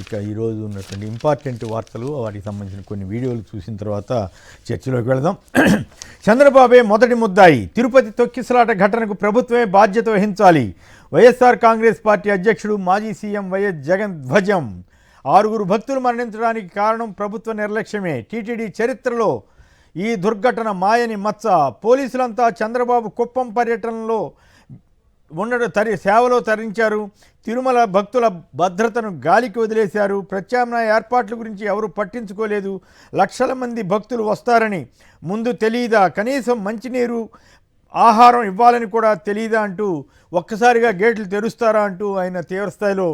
ఇక ఈరోజు ఉన్నటువంటి ఇంపార్టెంట్ వార్తలు వాటికి సంబంధించిన కొన్ని వీడియోలు చూసిన తర్వాత చర్చలోకి వెళదాం. చంద్రబాబే మొదటి ముద్దాయి, తిరుపతి తొక్కిసలాట ఘటనకు ప్రభుత్వమే బాధ్యత వహించాలి. వైఎస్ఆర్ కాంగ్రెస్ పార్టీ అధ్యక్షుడు మాజీ సీఎం వైఎస్ జగన్ ధ్వజం. 6 భక్తులు మరణించడానికి కారణం ప్రభుత్వ నిర్లక్ష్యమే. టీటీడీ చరిత్రలో ఈ దుర్ఘటన మాయని మచ్చ. పోలీసులంతా చంద్రబాబు కుప్పం పర్యటనలో సేవలో తరించారు. తిరుమల భక్తుల భద్రతను గాలికి వదిలేశారు. ప్రత్యామ్నాయ ఏర్పాట్ల గురించి ఎవరు పట్టించుకోలేదు. లక్షల మంది భక్తులు వస్తారని ముందు తెలియదా? కనీసం మంచినీరు ఆహారం ఇవ్వాలని కూడా తెలియదా అంటూ ఒక్కసారిగా గేట్లు తెరుస్తారా అంటూ ఆయన తీవ్రస్థాయిలో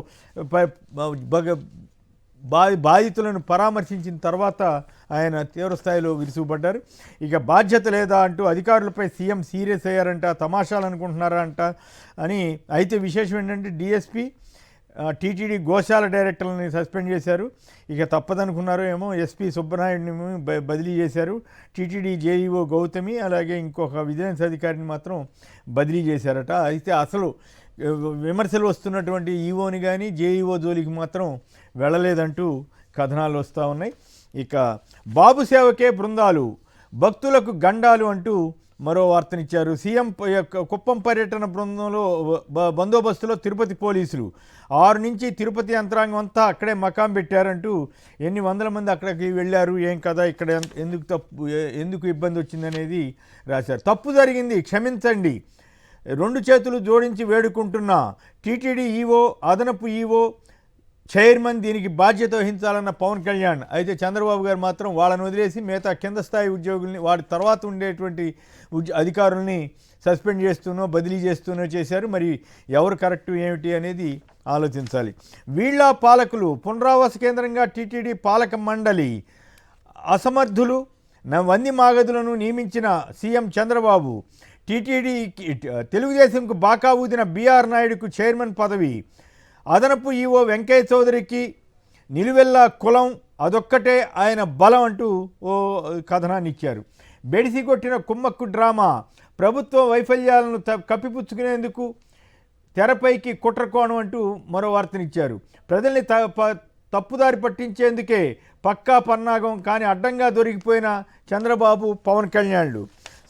బాధితులను పరామర్శించిన తర్వాత ఆయన తీవ్రస్థాయిలో విరుచుకుపడ్డారు. ఇక బాధ్యత లేదా అంటూ అధికారులపై సీఎం సీరియస్ అయ్యారంట. తమాషాలు అనుకుంటున్నారా అంట అని. అయితే విశేషం ఏంటంటే డిఎస్పీ టీటీడీ గోశాల డైరెక్టర్లని సస్పెండ్ చేశారు. ఇక తప్పదనుకున్నారో ఏమో ఎస్పీ సుబ్బనాయుడిని బదిలీ చేశారు. టీటీడీ జేఈఓ గౌతమి అలాగే ఇంకొక విజిలెన్స్ అధికారిని మాత్రం బదిలీ చేశారట. అయితే అసలు విమర్శలు వస్తున్నటువంటి ఈఓని కానీ జేఈఓ జోలికి మాత్రం వెళ్ళలేదంటూ కథనాలు వస్తూ ఉన్నాయి. ఇక బాబు సేవకే బృందాలు, భక్తులకు గండాలు అంటూ మరో వార్తనిచ్చారు. సీఎం కుప్పం పర్యటన బృందంలో బందోబస్తులో తిరుపతి పోలీసులు 6 నుంచి తిరుపతి యంత్రాంగం అంతా అక్కడే మకాం పెట్టారంటూ ఎన్ని వందల మంది అక్కడికి వెళ్ళారు, ఏం కదా, ఇక్కడ ఎందుకు ఇబ్బంది వచ్చిందనేది రాశారు. తప్పు జరిగింది, క్షమించండి, 2 చేతులు జోడించి వేడుకుంటున్నా. టీటీడీ ఈవో, అదనపు ఈవో, చైర్మన్ దీనికి బాధ్యత వహించాలన్న పవన్ కళ్యాణ్. అయితే చంద్రబాబు గారు మాత్రం వాళ్ళని వదిలేసి మిగతా కింద స్థాయి ఉద్యోగుల్ని, వాడి తర్వాత ఉండేటువంటి అధికారుల్ని సస్పెండ్ చేస్తూనో బదిలీ చేస్తూనో చేశారు. మరి ఎవరు కరెక్టు ఏమిటి అనేది ఆలోచించాలి. వీళ్ళ పాలకులు, పునరావాస కేంద్రంగా టీటీడీ పాలక మండలి అసమర్థులు, వంది మాగదులను నియమించిన సీఎం చంద్రబాబు. టీటీడీకి తెలుగుదేశంకు బాకా ఊదిన బీఆర్ నాయుడుకు చైర్మన్ పదవి. అదనపు ఈవో వెంకయ్య చౌదరికి నిలువెల్లా కులం, అదొక్కటే ఆయన బలం అంటూ ఓ కథనాన్ని ఇచ్చారు. బెడిసి కొట్టిన కుమ్మక్కు డ్రామా, ప్రభుత్వ వైఫల్యాలను కప్పిపుచ్చుకునేందుకు తెరపైకి కుట్రకోణం అంటూ మరో వార్తనిచ్చారు. ప్రజల్ని తప్పుదారి పట్టించేందుకే పక్కా పన్నాగం, కానీ అడ్డంగా దొరికిపోయిన చంద్రబాబు పవన్ కళ్యాణ్లు.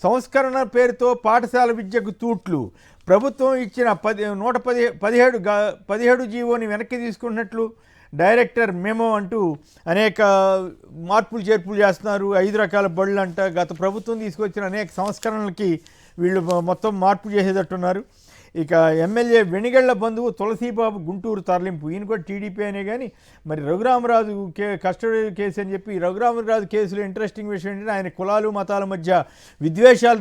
సంస్కరణ పేరుతో పాఠశాల విద్యకు తూట్లు, ప్రభుత్వం ఇచ్చిన 17 జీవోని వెనక్కి తీసుకున్నట్లు డైరెక్టర్ మెమో అంటూ అనేక మార్పులు చేర్పులు చేస్తున్నారు. 5 రకాల బళ్ళు అంట. గత ప్రభుత్వం తీసుకొచ్చిన అనేక సంస్కరణలకి వీళ్ళు మొత్తం మార్పు చేసేటట్టున్నారు. ఇక ఎమ్మెల్యే వెనిగళ్ల బంధువు తులసీబాబు గుంటూరు తరలింపు. ఈయన కూడా టీడీపీ అనే కానీ మరి రఘురామరాజు కస్టడీ కేసు అని చెప్పి, రఘురామరాజు కేసులో ఇంట్రెస్టింగ్ విషయం ఏంటంటే ఆయన కులాలు మతాల మధ్య విద్వేషాలు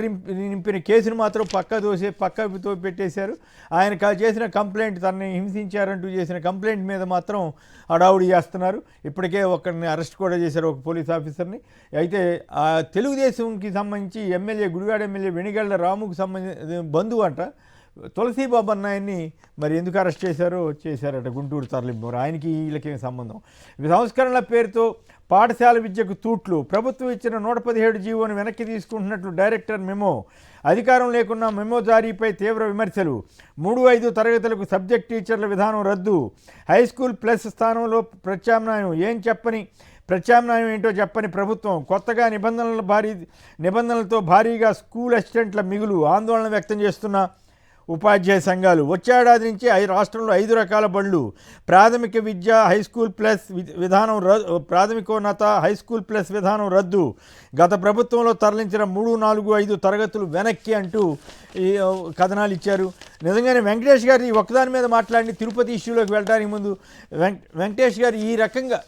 నింపిన కేసును మాత్రం పక్కతో పెట్టేశారు. ఆయన చేసిన కంప్లైంట్, తనని హింసించారంటూ చేసిన కంప్లైంట్ మీద మాత్రం హడావుడి చేస్తున్నారు. ఇప్పటికే ఒకరిని అరెస్ట్ కూడా చేశారు, ఒక పోలీస్ ఆఫీసర్ని. అయితే ఆ తెలుగుదేశంకి సంబంధించి గుడివాడ ఎమ్మెల్యే వెనిగళ్ల రాముకు సంబంధించి బంధువు అంట తులసీబాబు అన్నాయన్ని మరి ఎందుకు అరెస్ట్ చేశారట గుంటూరు తరలింపు. ఆయనకి వీళ్ళకేం సంబంధం? సంస్కరణల పేరుతో పాఠశాల విద్యకు తూట్లు, ప్రభుత్వం ఇచ్చిన 117 జీవోను వెనక్కి తీసుకుంటున్నట్లు డైరెక్టర్ మెమో. అధికారం లేకున్నా మెమో జారీపై తీవ్ర విమర్శలు. 3-5 తరగతులకు సబ్జెక్ట్ టీచర్ల విధానం రద్దు. హైస్కూల్ ప్లస్ స్థానంలో ప్రత్యామ్నాయం ఏంటో చెప్పని ప్రభుత్వం. కొత్తగా నిబంధనలతో భారీగా స్కూల్ అసిస్టెంట్ల మిగులు. ఆందోళన వ్యక్తం చేస్తున్న ఉపాధ్యాయ సంఘాలు. వచ్చేడాది నుంచి రాష్ట్రంలో 5 రకాల బళ్ళు. ప్రాథమిక విద్య హైస్కూల్ ప్లస్ విధానం ప్రాథమికోన్నత హైస్కూల్ ప్లస్ విధానం రద్దు. గత ప్రభుత్వంలో తరలించిన 3, 4, 5 తరగతులు వెనక్కి అంటూ ఈ కథనాలు ఇచ్చారు. నిజంగానే వెంకటేష్ గారు ఈ ఒక్కదాని మీద మాట్లాడి తిరుపతి ఇష్యూలోకి వెళ్ళడానికి ముందు వెంకటేష్ గారు ఈ రకంగా